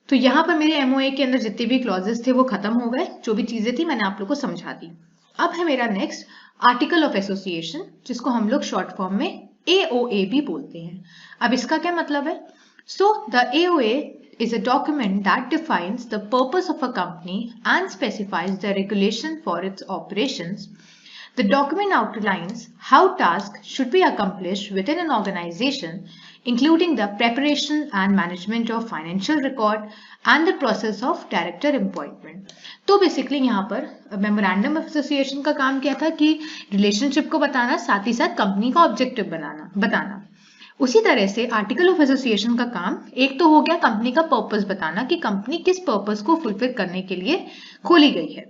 तो यहाँ पर मेरे एमओए के अंदर जितने भी क्लॉजेस थे वो खत्म हो गए, जो भी चीजें थी मैंने आप लोग को समझा दी। अब है मेरा नेक्स्ट आर्टिकल ऑफ एसोसिएशन, जिसको हम लोग शॉर्ट फॉर्म में एओए भी बोलते हैं। अब इसका क्या मतलब है? So the AOA is a document that defines the purpose of a company and specifies the regulation for its operations. The document outlines how tasks should be accomplished within an organization, including the preparation and management of financial record and the process of director appointment. तो basically यहाँ पर memorandum of association का काम क्या था कि relationship को बताना, साथ ही साथ कंपनी का ऑब्जेक्टिव बताना। उसी तरह से आर्टिकल ऑफ एसोसिएशन का काम एक तो हो गया कंपनी का पर्पस बताना कि कंपनी किस पर्पस को फुलफिल करने के लिए खोली गई है।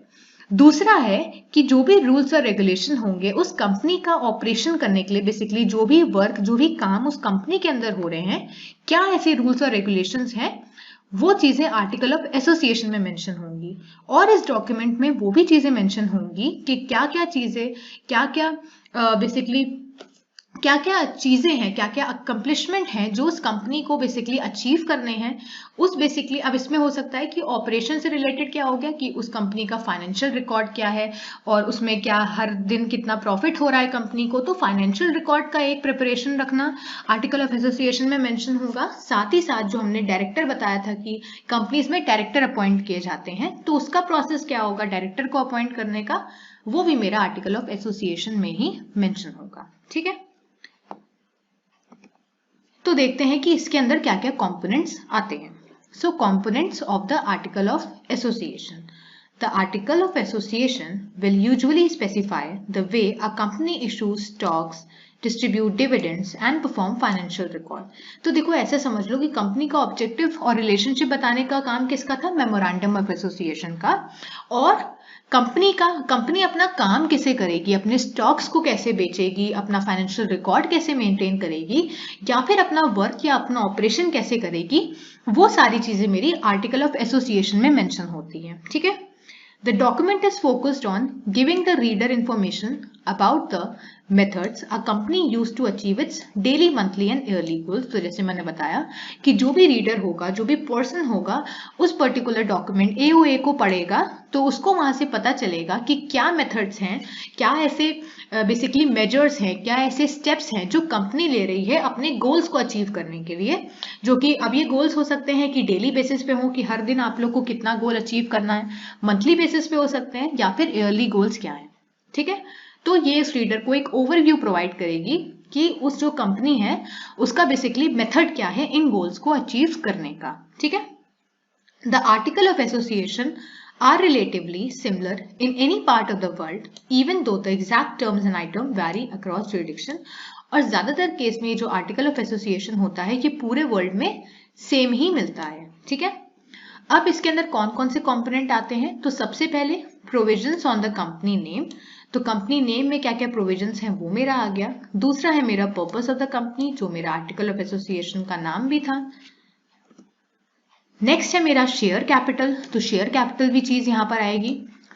दूसरा है कि जो भी रूल्स और रेगुलेशन होंगे उस कंपनी का ऑपरेशन करने के लिए, बेसिकली जो भी वर्क, जो भी काम उस कंपनी के अंदर हो रहे हैं, क्या ऐसे रूल्स और रेगुलेशंस हैं, वो चीजें आर्टिकल ऑफ एसोसिएशन में मेंशन होंगी। और इस डॉक्यूमेंट में वो भी चीजें मेंशन होंगी कि क्या क्या चीजें, क्या क्या चीजें हैं, क्या क्या अकम्पलिशमेंट हैं जो उस कंपनी को बेसिकली अचीव करने हैं। उस बेसिकली अब इसमें हो सकता है कि ऑपरेशन से रिलेटेड क्या हो गया कि उस कंपनी का फाइनेंशियल रिकॉर्ड क्या है और उसमें क्या हर दिन कितना प्रॉफिट हो रहा है कंपनी को, तो फाइनेंशियल रिकॉर्ड का एक प्रिपरेशन रखना आर्टिकल ऑफ एसोसिएशन में मेंशन होगा। साथ ही साथ जो हमने डायरेक्टर बताया था कि कंपनीज में डायरेक्टर अपॉइंट किए जाते हैं, तो उसका प्रोसेस क्या होगा डायरेक्टर को अपॉइंट करने का, वो भी मेरा आर्टिकल ऑफ एसोसिएशन में ही मेंशन होगा। ठीक है, तो देखते हैं कि इसके अंदर क्या क्या कंपोनेंट्स आते हैं। So components of the article of association. The article of association will usually specify the way a company issues stocks, distribute dividends and perform financial record. तो देखो ऐसे समझ लो कि कंपनी का ऑब्जेक्टिव और रिलेशनशिप बताने का काम किसका था? मेमोरेंडम ऑफ एसोसिएशन का। और कंपनी अपना काम कैसे करेगी, अपने स्टॉक्स को कैसे बेचेगी, अपना फाइनेंशियल रिकॉर्ड कैसे मेंटेन करेगी, या फिर अपना वर्क या अपना ऑपरेशन कैसे करेगी, वो सारी चीजें मेरी आर्टिकल ऑफ एसोसिएशन में मेंशन होती है। ठीक है, The document is focused on giving the reader information about the methods a company used to achieve its daily, monthly and yearly goals. तो जैसे मैंने बताया कि जो भी रीडर होगा, जो भी पर्सन होगा, उस पर्टिकुलर डॉक्यूमेंट एओए को पढ़ेगा तो उसको वहां से पता चलेगा कि क्या मेथड्स हैं, क्या ऐसे बेसिकली मेजर्स हैं, क्या ऐसे स्टेप्स हैं जो कंपनी ले रही है अपने गोल्स को अचीव करने के लिए। जो कि अब ये गोल्स हो सकते हैं कि डेली बेसिस पे हो कि हर दिन आप लोग को कितना गोल अचीव करना है, मंथली बेसिस पे हो सकते हैं, या फिर ईयरली गोल्स क्या है। ठीक है, तो ये इस रीडर को एक ओवरव्यू प्रोवाइड करेगी कि उस जो कंपनी है उसका बेसिकली मेथड क्या है इन गोल्स को अचीव करने का। ठीक है, the article of association are relatively similar in any part of the world, even though the exact terms and item vary across jurisdiction. और ज्यादातर केस में जो आर्टिकल ऑफ एसोसिएशन होता है ये पूरे वर्ल्ड में सेम ही मिलता है। ठीक है, अब इसके अंदर कौन कौन से कंपोनेंट आते हैं? तो सबसे पहले provisions on the company name. तो कंपनी नेम में क्या क्या प्रोविजंस हैं वो मेरा आ गया। दूसरा है मेरा पर्पस ऑफ द कंपनी, जो मेरा आर्टिकल ऑफ एसोसिएशन का नाम भी था। नेक्स्ट है मेरा शेयर कैपिटल, तो शेयर कैपिटल भी चीज यहाँ पर आएगी।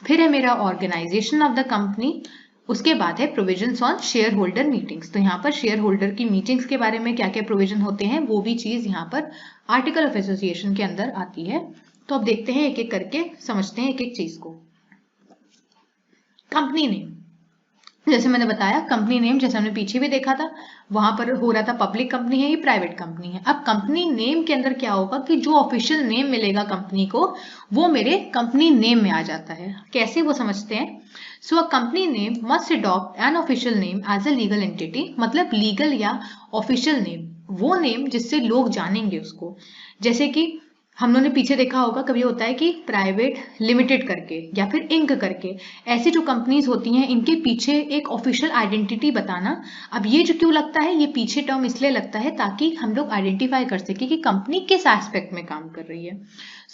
फिर है मेरा ऑर्गेनाइजेशन ऑफ द कंपनी। उसके बाद है provisions on share holder meetings, तो यहाँ पर शेयर होल्डर की मीटिंग्स के बारे में क्या क्या प्रोविजन होते हैं वो भी चीज यहाँ पर आर्टिकल ऑफ एसोसिएशन के अंदर आती है। तो अब देखते हैं एक एक करके, समझते हैं एक एक चीज को। कंपनी नेम, जैसे मैंने बताया कंपनी नेम जैसे हमने पीछे भी देखा था वहां पर हो रहा था पब्लिक कंपनी है ये प्राइवेट कंपनी है। अब कंपनी नेम के अंदर क्या होगा कि जो ऑफिशियल नेम मिलेगा कंपनी को वो मेरे कंपनी नेम में आ जाता है। कैसे वो समझते हैं। So a company name must adopt an official name as a legal entity, मतलब लीगल या ऑफिशियल नेम, वो नेम जिससे लोग जानेंगे उसको। जैसे कि हम लोगों ने पीछे देखा होगा कभी होता है कि प्राइवेट लिमिटेड करके या फिर इंक करके ऐसी जो कंपनीज होती हैं इनके पीछे एक ऑफिशियल आइडेंटिटी बताना। अब ये जो क्यों लगता है, ये पीछे टर्म इसलिए लगता है ताकि हम लोग आइडेंटिफाई कर सके कि कंपनी किस एस्पेक्ट में काम कर रही है।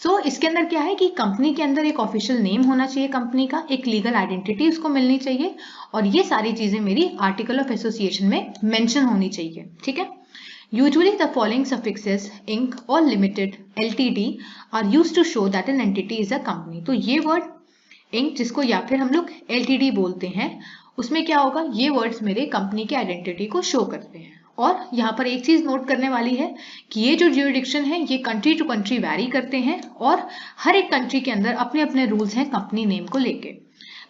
सो इसके अंदर क्या है कि कंपनी के अंदर एक ऑफिशियल नेम होना चाहिए, कंपनी का एक लीगल आइडेंटिटी उसको मिलनी चाहिए, और ये सारी चीजें मेरी आर्टिकल ऑफ एसोसिएशन में मेंशन होनी चाहिए। ठीक है, Usually the following suffixes Inc or Limited, Ltd are used to show that an entity is a company. तो ये वर्ड Inc जिसको या फिर हम लोग Ltd बोलते हैं उसमें क्या होगा, ये वर्ड्स मेरे कंपनी के आइडेंटिटी को शो करते हैं। और यहाँ पर एक चीज नोट करने वाली है कि ये जो ज्यूरिडिक्शन है ये कंट्री टू कंट्री वैरी करते हैं और हर एक कंट्री के अंदर अपने अपने रूल्स हैं कंपनी नेम को लेके।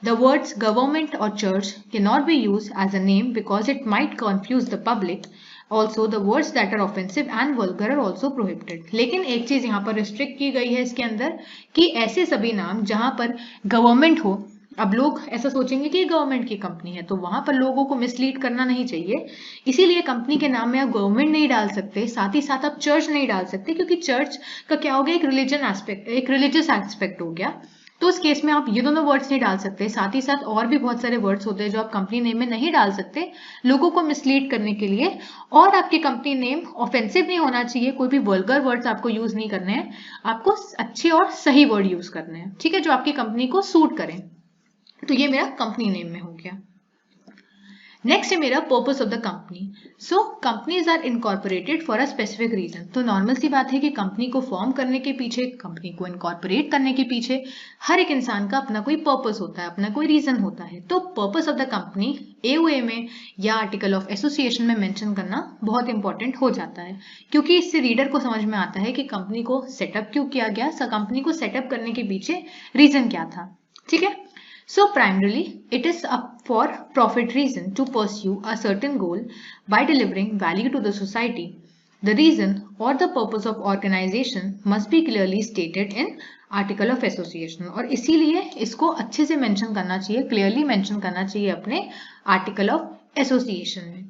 The words government or church cannot be used as a name because it might confuse the public. Also, the words that are offensive and vulgar are also prohibited. लेकिन एक चीज यहाँ पर restrict की गई है इसके अंदर कि ऐसे सभी नाम जहां पर गवर्नमेंट हो, अब लोग ऐसा सोचेंगे कि गवर्नमेंट की कंपनी है तो वहां पर लोगों को मिसलीड करना नहीं चाहिए, इसीलिए कंपनी के नाम में आप गवर्नमेंट नहीं डाल सकते, साथ ही साथ आप चर्च नहीं डाल सकते, क्योंकि चर्च का क्या हो गया, एक रिलीजन एस्पेक्ट, एक रिलीजियस एस्पेक्ट हो गया। तो उस केस में आप ये दोनों वर्ड्स नहीं डाल सकते। साथ ही साथ और भी बहुत सारे वर्ड्स होते हैं जो आप कंपनी नेम में नहीं डाल सकते लोगों को मिसलीड करने के लिए, और आपकी कंपनी नेम ऑफेंसिव नहीं होना चाहिए, कोई भी वल्गर वर्ड्स आपको यूज नहीं करने हैं, आपको अच्छे और सही वर्ड यूज करने हैं, ठीक है, जो आपकी कंपनी को सूट करें। तो ये मेरा कंपनी नेम में हो गया। नेक्स्ट है मेरा purpose of the company. So companies are incorporated for a specific reason. तो नॉर्मल सी बात है कि कंपनी को फॉर्म करने के पीछे, कंपनी को इनकॉर्पोरेट करने के पीछे हर एक इंसान का अपना कोई पर्पस होता है, अपना कोई रीजन होता है। तो purpose of the company AOA में या आर्टिकल ऑफ एसोसिएशन में मेंशन करना बहुत इंपॉर्टेंट हो जाता है, क्योंकि इससे रीडर को समझ में आता है कि कंपनी को सेटअप क्यों किया गया, कंपनी को सेटअप करने के पीछे रीजन क्या था, ठीक है। So primarily, it is up for profit reason to pursue a certain goal by delivering value to the society. The reason or the purpose of organization must be clearly stated in Article of Association. और इसीलिए इसको अच्छे से mention करना चाहिए, clearly mention करना चाहिए अपने Article of Association में।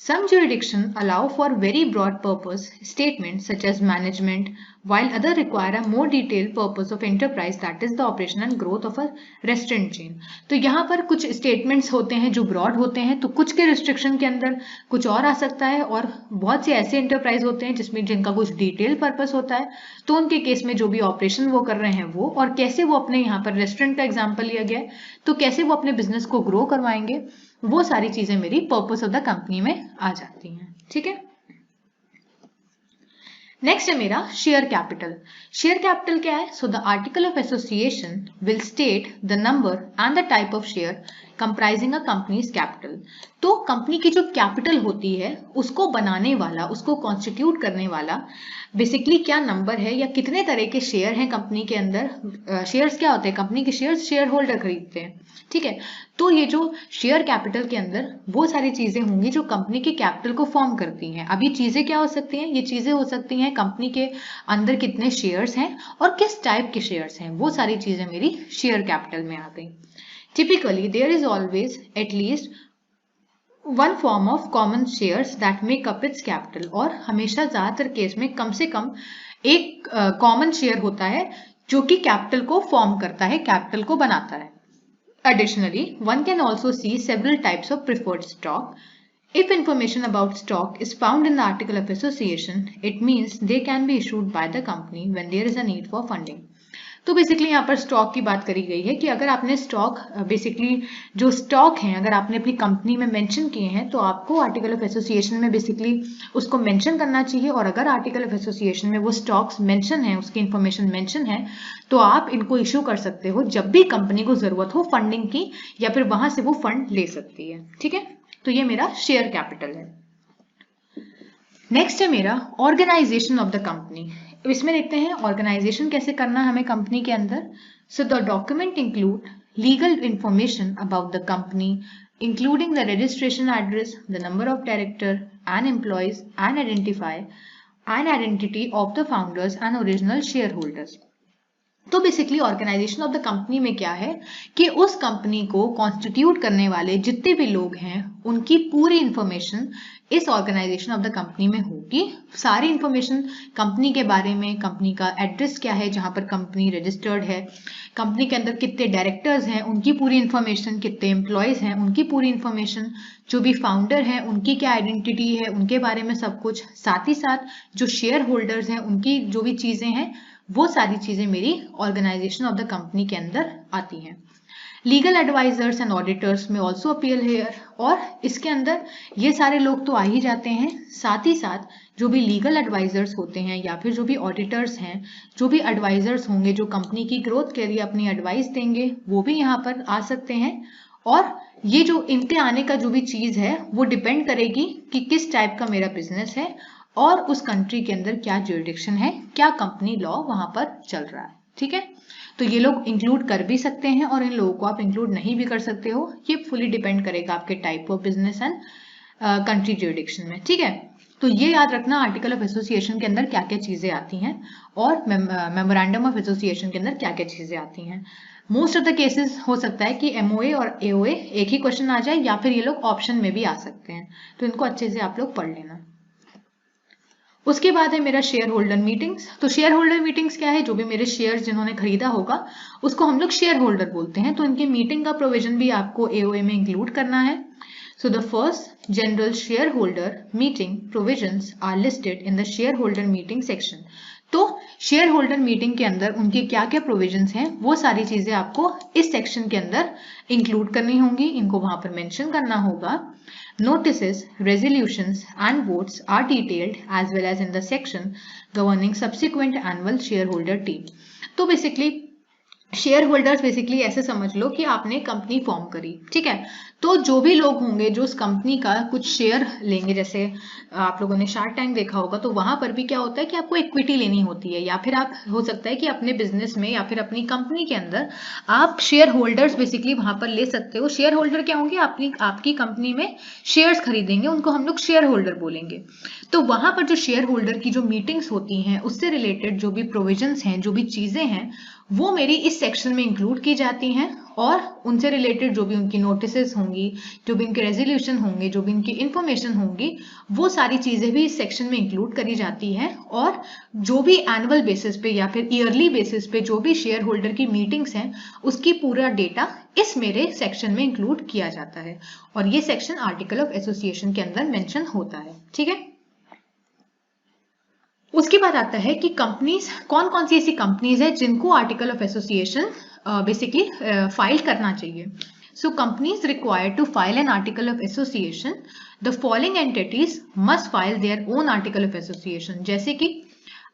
Some jurisdictions allow for very broad purpose statements such as management, while others require a more detailed purpose of enterprise, that is the operation and growth of a restaurant chain. तो यहाँ पर कुछ statements होते हैं जो broad होते हैं, तो कुछ के restriction के अंदर कुछ और आ सकता है, और बहुत से ऐसे enterprise होते हैं जिसमें जिनका कुछ detailed purpose होता है, तो उनके केस में जो भी operation वो कर रहे हैं वो, और कैसे वो अपने यहाँ पर restaurant का example लिया गया है, तो कैसे वो अपने business को grow करवाएंगे, वो सारी चीजें मेरी पर्पस ऑफ द कंपनी में आ जाती हैं, ठीक है। नेक्स्ट है मेरा शेयर कैपिटल। शेयर कैपिटल क्या है? So the article of association will state the number and the type of share comprising a companies capital. तो कंपनी की जो कैपिटल होती है उसको बनाने वाला, उसको कॉन्स्टिट्यूट करने वाला बेसिकली क्या नंबर है या कितने तरह के शेयर हैं कंपनी के अंदर। शेयर्स क्या होते हैं? कंपनी के शेयर्स शेयर होल्डर खरीदते हैं, ठीक है। तो ये जो शेयर कैपिटल के अंदर वो सारी चीजें होंगी जो कंपनी के कैपिटल को फॉर्म करती हैं। अब ये चीजें क्या हो सकती हैं? ये चीजें हो सकती हैं कंपनी के अंदर कितने शेयर्स हैं और किस टाइप के शेयर्स हैं, वो सारी चीजें मेरी शेयर कैपिटल में आ गई। Typically there is always at least one form of common shares that make up its capital. और हमेशा ज्यादातर केस में कम से कम एक कॉमन शेयर होता है जो कि कैपिटल को फॉर्म करता है, कैपिटल को बनाता है। Additionally, one can also see several types of preferred stock. If information about stock is found in the article of association, it means they can be issued by the company when there is a need for funding. तो basically यहाँ पर stock की बात करी गई है कि अगर आपने स्टॉक, बेसिकली जो स्टॉक हैं अगर आपने अपनी कंपनी में मेंशन किए हैं तो आपको आर्टिकल ऑफ एसोसिएशन में बेसिकली उसको मेंशन करना चाहिए। और अगर आर्टिकल ऑफ एसोसिएशन में वो स्टॉक्स मेंशन है, उसकी इंफॉर्मेशन मेंशन है, तो आप इनको इशू कर सकते हो जब भी कंपनी को जरूरत हो फंडिंग की, या फिर वहां से वो फंड ले सकती है, ठीक है। तो ये मेरा शेयर कैपिटल है। नेक्स्ट है मेरा ऑर्गेनाइजेशन ऑफ द कंपनी। इसमें देखते हैं ऑर्गेनाइजेशन कैसे करना है हमें कंपनी के अंदर। So the document include legal information about the company including the registration address, the number of director and employees and identity of the founders and original shareholders. तो basically organisation of the company में क्या है कि उस company को constitute करने वाले जितने भी लोग हैं उनकी पूरी इंफॉर्मेशन इस ऑर्गेनाइजेशन ऑफ द कंपनी में होगी। सारी इंफॉर्मेशन कंपनी के बारे में, कंपनी का एड्रेस क्या है जहां पर कंपनी रजिस्टर्ड है, कंपनी के अंदर कितने डायरेक्टर्स हैं उनकी पूरी इंफॉर्मेशन, कितने एम्प्लॉयज हैं उनकी पूरी इंफॉर्मेशन, जो भी फाउंडर हैं उनकी क्या आइडेंटिटी है उनके बारे में सब कुछ, साथ ही साथ जो शेयर होल्डर्स हैं उनकी जो भी चीजें हैं वो सारी चीजें मेरी ऑर्गेनाइजेशन ऑफ द कंपनी के अंदर आती हैं। लीगल एडवाइजर्स एंड ऑडिटर्स में ऑल्सो अपीयर हेयर, और इसके अंदर ये सारे लोग तो आ ही जाते हैं, साथ ही साथ जो भी लीगल एडवाइजर्स होते हैं या फिर जो भी ऑडिटर्स हैं, जो भी एडवाइजर्स होंगे जो कंपनी की ग्रोथ के लिए अपनी एडवाइस देंगे, वो भी यहाँ पर आ सकते हैं। और ये जो इनके आने का जो भी चीज है वो डिपेंड करेगी कि किस टाइप का मेरा बिजनेस है और उस कंट्री के अंदर क्या ज्यूरिडिक्शन है, क्या कंपनी लॉ वहां पर चल रहा है। ठीक है, तो ये लोग इंक्लूड कर भी सकते हैं और इन लोगों को आप इंक्लूड नहीं भी कर सकते हो, ये फुली डिपेंड करेगा आपके type of business and country jurisdiction में। ठीक है, तो ये याद रखना आर्टिकल ऑफ एसोसिएशन के अंदर क्या क्या चीजें आती हैं और मेमोरेंडम ऑफ एसोसिएशन के अंदर क्या क्या चीजें आती हैं। मोस्ट ऑफ द केसेस हो सकता है कि एमओए और एओए एक ही क्वेश्चन आ जाए या फिर ये लोग ऑप्शन में भी आ सकते हैं, तो इनको अच्छे से आप लोग पढ़ लेना। उसके बाद है मेरा शेयर होल्डर मीटिंग्स। तो शेयर होल्डर मीटिंग्स क्या है, जो भी मेरे शेयर जिन्होंने खरीदा होगा उसको हम लोग शेयर होल्डर बोलते हैं, तो इनके मीटिंग का प्रोविजन भी आपको एओए में इंक्लूड करना है। So the first general shareholder meeting provisions are listed in the shareholder meeting section. तो शेयर होल्डर मीटिंग के अंदर उनके क्या क्या प्रोविजंस हैं वो सारी चीजें आपको इस सेक्शन के अंदर इंक्लूड करनी होंगी, इनको वहां पर मेंशन करना होगा। Notices, resolutions and votes are detailed as well as in the section governing subsequent annual shareholder team. तो बेसिकली शेयर होल्डर्स बेसिकली ऐसे समझ लो कि आपने कंपनी फॉर्म करी, ठीक है, तो जो भी लोग होंगे जो उस कंपनी का कुछ शेयर लेंगे, जैसे आप लोगों ने शार्क टैंक देखा होगा, तो वहां पर भी क्या होता है कि आपको इक्विटी लेनी होती है, या फिर आप हो सकता है कि अपने बिजनेस में या फिर अपनी कंपनी के अंदर आप शेयर होल्डर्स बेसिकली वहां पर ले सकते हो। शेयर होल्डर क्या होंगे, आपकी कंपनी में शेयर्स खरीदेंगे, उनको हम लोग शेयर होल्डर बोलेंगे। तो वहां पर जो शेयर होल्डर की जो मीटिंग्स होती हैं उससे रिलेटेड जो भी प्रोविजंस हैं, जो भी चीजें हैं, वो मेरी इस सेक्शन में इंक्लूड की जाती हैं और उनसे रिलेटेड जो भी उनकी नोटिसेस होंगी, जो भी उनके रेजोल्यूशन होंगे, जो भी उनकी इंफॉर्मेशन होंगी, वो सारी चीजें भी इस सेक्शन में इंक्लूड करी जाती हैं। और जो भी एनुअल बेसिस पे या फिर ईयरली बेसिस पे जो भी शेयर होल्डर की मीटिंग्स हैं उसकी पूरा डेटा इस मेरे सेक्शन में इंक्लूड किया जाता है और ये सेक्शन आर्टिकल ऑफ एसोसिएशन के अंदर मेंशन होता है। ठीक है, उसके बाद आता है कि कंपनीज, कौन कौन सी ऐसी कंपनीज है जिनको article of association basically file करना चाहिए। So companies required to file an article of association, the following entities must file their own article of association, जैसे कि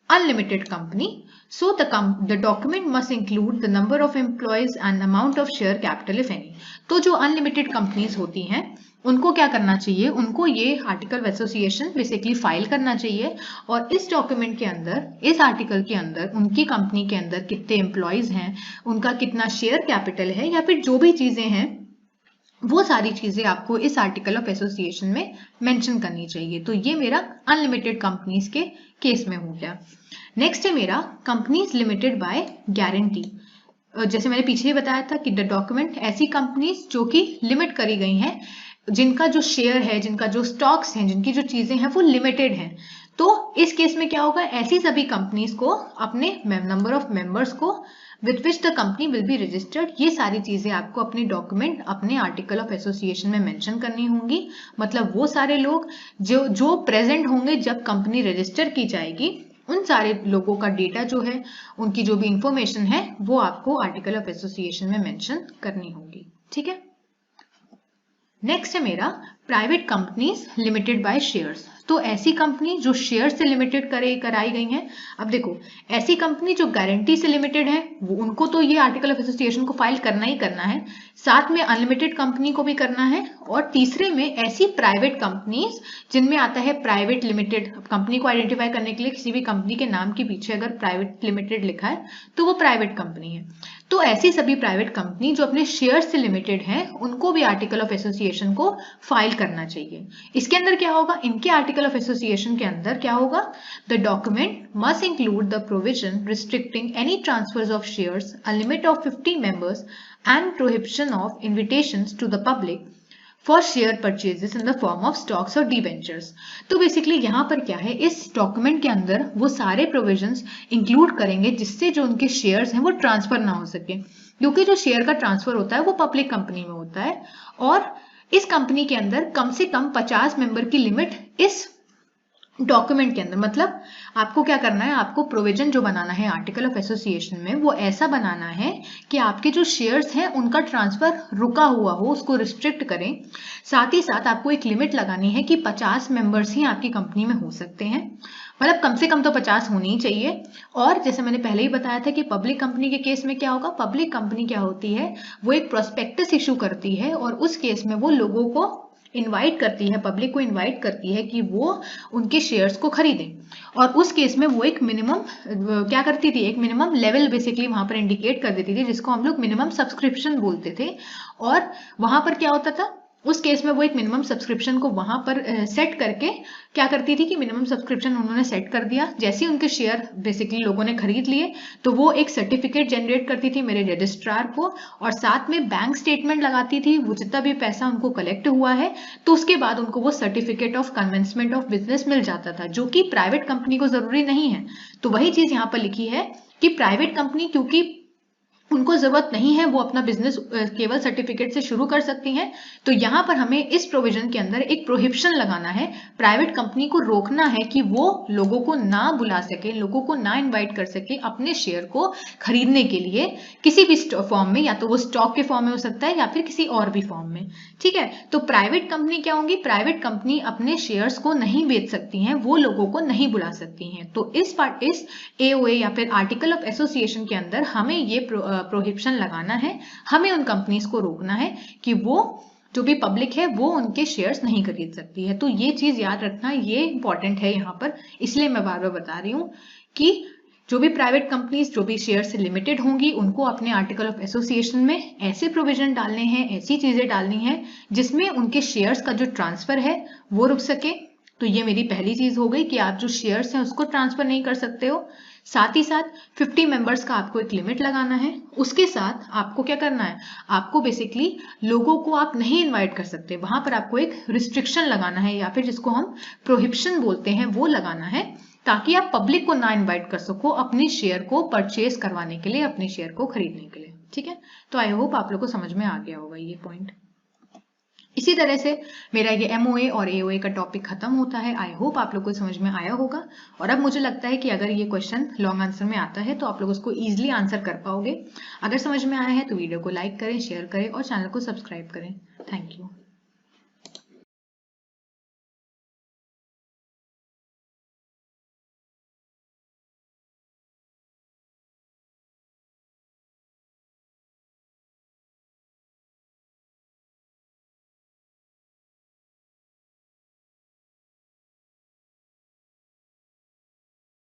unlimited company, so the document must include the number of employees and amount of share capital if any। तो जो unlimited companies होती हैं उनको क्या करना चाहिए, उनको ये article of association basically file करना चाहिए और इस डॉक्यूमेंट के अंदर, इस आर्टिकल के अंदर उनकी कंपनी के अंदर कितने एम्प्लॉयज हैं, उनका कितना शेयर कैपिटल है, या फिर जो भी चीजें हैं वो सारी चीजें आपको इस आर्टिकल ऑफ एसोसिएशन में मेंशन करनी चाहिए। तो ये मेरा अनलिमिटेड कंपनीज के केस में हो गया। नेक्स्ट है मेरा कंपनीज लिमिटेड बाय गारंटी। जैसे मैंने पीछे ही बताया था कि द डॉक्यूमेंट, ऐसी कंपनीज जो कि लिमिट करी गई हैं, जिनका जो शेयर है, जिनका जो स्टॉक्स हैं, जिनकी जो चीजें हैं वो लिमिटेड हैं। तो इस केस में क्या होगा, ऐसी सभी कंपनीज को अपने नंबर ऑफ मेंबर्स को with which the company will be registered, ये सारी चीजें आपको अपने डॉक्यूमेंट, अपने आर्टिकल ऑफ एसोसिएशन में मेंशन करनी होंगी। मतलब वो सारे लोग जो प्रेजेंट होंगे जब कंपनी रजिस्टर की जाएगी, उन सारे लोगों का डेटा जो है, उनकी जो भी इंफॉर्मेशन है वो आपको आर्टिकल ऑफ एसोसिएशन में मेंशन करनी होगी। ठीक है, नेक्स्ट है मेरा private companies limited by shares. तो ऐसी कंपनी जो शेयर से लिमिटेड कराई गई हैं। अब देखो, ऐसी कंपनी जो गारंटी से लिमिटेड है वो, उनको तो ये आर्टिकल ऑफ एसोसिएशन को फाइल करना ही करना है, साथ में अनलिमिटेड कंपनी को भी करना है, और तीसरे में ऐसी प्राइवेट कंपनीज जिनमें आता है प्राइवेट लिमिटेड। कंपनी को आइडेंटिफाई करने के लिए किसी भी कंपनी के नाम के पीछे अगर प्राइवेट लिमिटेड लिखा है तो वो प्राइवेट कंपनी है। तो ऐसी सभी प्राइवेट कंपनी जो अपने शेयर से लिमिटेड हैं उनको भी आर्टिकल ऑफ एसोसिएशन को फाइल करना चाहिए। इसके अंदर क्या होगा, इनके आर्टिकल ऑफ एसोसिएशन के अंदर क्या होगा, the document must include the provision restricting any transfers of shares, a limit of 50 members and prohibition of invitations to the public for share purchases in the form of stocks और debentures. तो basically यहाँ पर क्या है, इस document के अंदर वो सारे प्रोविजंस इंक्लूड करेंगे जिससे जो उनके शेयर्स हैं वो ट्रांसफर ना हो सके, क्योंकि जो शेयर का ट्रांसफर होता है वो पब्लिक कंपनी में होता है और इस कंपनी के अंदर कम से कम 50 मेंबर की लिमिट इस डॉक्यूमेंट के अंदर। मतलब आपको क्या करना है, आपको प्रोविजन जो बनाना है आर्टिकल ऑफ एसोसिएशन में वो ऐसा बनाना है कि आपके जो शेयर्स हैं उनका ट्रांसफर रुका हुआ हो, उसको रिस्ट्रिक्ट करें। साथ ही साथ आपको एक लिमिट लगानी है कि 50 मेंबर्स ही आपकी कंपनी में हो सकते हैं मतलब कम से कम तो 50 होनी ही चाहिए। और जैसे मैंने पहले ही बताया था कि पब्लिक कंपनी के केस में क्या होगा, पब्लिक कंपनी क्या होती है, वो एक प्रोस्पेक्टस इशू करती है और उस केस में वो लोगों को इनवाइट करती है, पब्लिक को इनवाइट करती है कि वो उनके शेयर्स को खरीदें। और उस केस में वो एक मिनिमम क्या करती थी, एक मिनिमम लेवल बेसिकली वहां पर इंडिकेट कर देती थी, जिसको हम लोग मिनिमम सब्सक्रिप्शन बोलते थे। और वहां पर क्या होता था, उस केस में वो एक मिनिमम सब्सक्रिप्शन को वहां पर सेट करके क्या करती थी कि मिनिमम सब्सक्रिप्शन उन्होंने सेट कर दिया, जैसे ही उनके शेयर बेसिकली लोगों ने खरीद लिए तो वो एक सर्टिफिकेट जनरेट करती थी मेरे रजिस्ट्रार को, और साथ में बैंक स्टेटमेंट लगाती थी, वो जितना भी पैसा उनको कलेक्ट हुआ है तो उसके बाद उनको वो सर्टिफिकेट ऑफ कन्वेंसमेंट ऑफ बिजनेस मिल जाता था, जो कि प्राइवेट कंपनी को जरूरी नहीं है। तो वही चीज यहाँ पर लिखी है कि प्राइवेट कंपनी क्योंकि उनको जरूरत नहीं है, वो अपना बिजनेस केवल सर्टिफिकेट से शुरू कर सकती हैं, तो यहां पर हमें इस प्रोविजन के अंदर एक प्रोहिबिशन लगाना है, प्राइवेट कंपनी को रोकना है कि वो लोगों को ना बुला सके, लोगों को ना इनवाइट कर सके अपने शेयर को खरीदने के लिए किसी भी फॉर्म में, या तो वो स्टॉक के फॉर्म में हो सकता है या फिर किसी और भी फॉर्म में। ठीक है, तो प्राइवेट कंपनी क्या होंगी, प्राइवेट कंपनी अपने शेयर्स को नहीं बेच सकती हैं, वो लोगों को नहीं बुला सकती हैं। तो इस AOA या फिर आर्टिकल ऑफ एसोसिएशन के अंदर हमें ये प्रोहिबिशन लगाना है, हमें उन कंपनीज को रोकना है कि वो जो भी पब्लिक है वो उनके शेयर्स नहीं खरीद सकती है। तो ये चीज याद रखना, ये इंपॉर्टेंट है यहाँ पर, इसलिए मैं बार बार बता रही हूँ कि जो भी प्राइवेट कंपनीज जो भी शेयर से लिमिटेड होंगी उनको अपने आर्टिकल ऑफ एसोसिएशन में ऐसे प्रोविजन डालने हैं, ऐसी चीजें डालनी है जिसमें उनके शेयर्स का जो ट्रांसफर है वो रुक सके। तो ये मेरी पहली चीज हो गई कि आप जो शेयर्स हैं उसको ट्रांसफर नहीं कर सकते हो। साथ ही साथ 50 मेंबर्स का आपको एक लिमिट लगाना है। उसके साथ आपको क्या करना है, आपको बेसिकली लोगों को आप नहीं इनवाइट कर सकते, वहां पर आपको एक रिस्ट्रिक्शन लगाना है या फिर जिसको हम प्रोहिबिशन बोलते हैं वो लगाना है, ताकि आप पब्लिक को ना इनवाइट कर सको अपने शेयर को परचेज करवाने के लिए, अपने शेयर को खरीदने के लिए। ठीक है, तो आई होप आप लोग को समझ में आ गया होगा ये पॉइंट। इसी तरह से मेरा ये MOA और AOA का टॉपिक खत्म होता है। आई होप आप लोग को समझ में आया होगा। और अब मुझे लगता है कि अगर ये क्वेश्चन लॉन्ग आंसर में आता है तो आप लोग उसको इजीली आंसर कर पाओगे। अगर समझ में आया है तो वीडियो को लाइक करें, शेयर करें और चैनल को सब्सक्राइब करें। Thank you.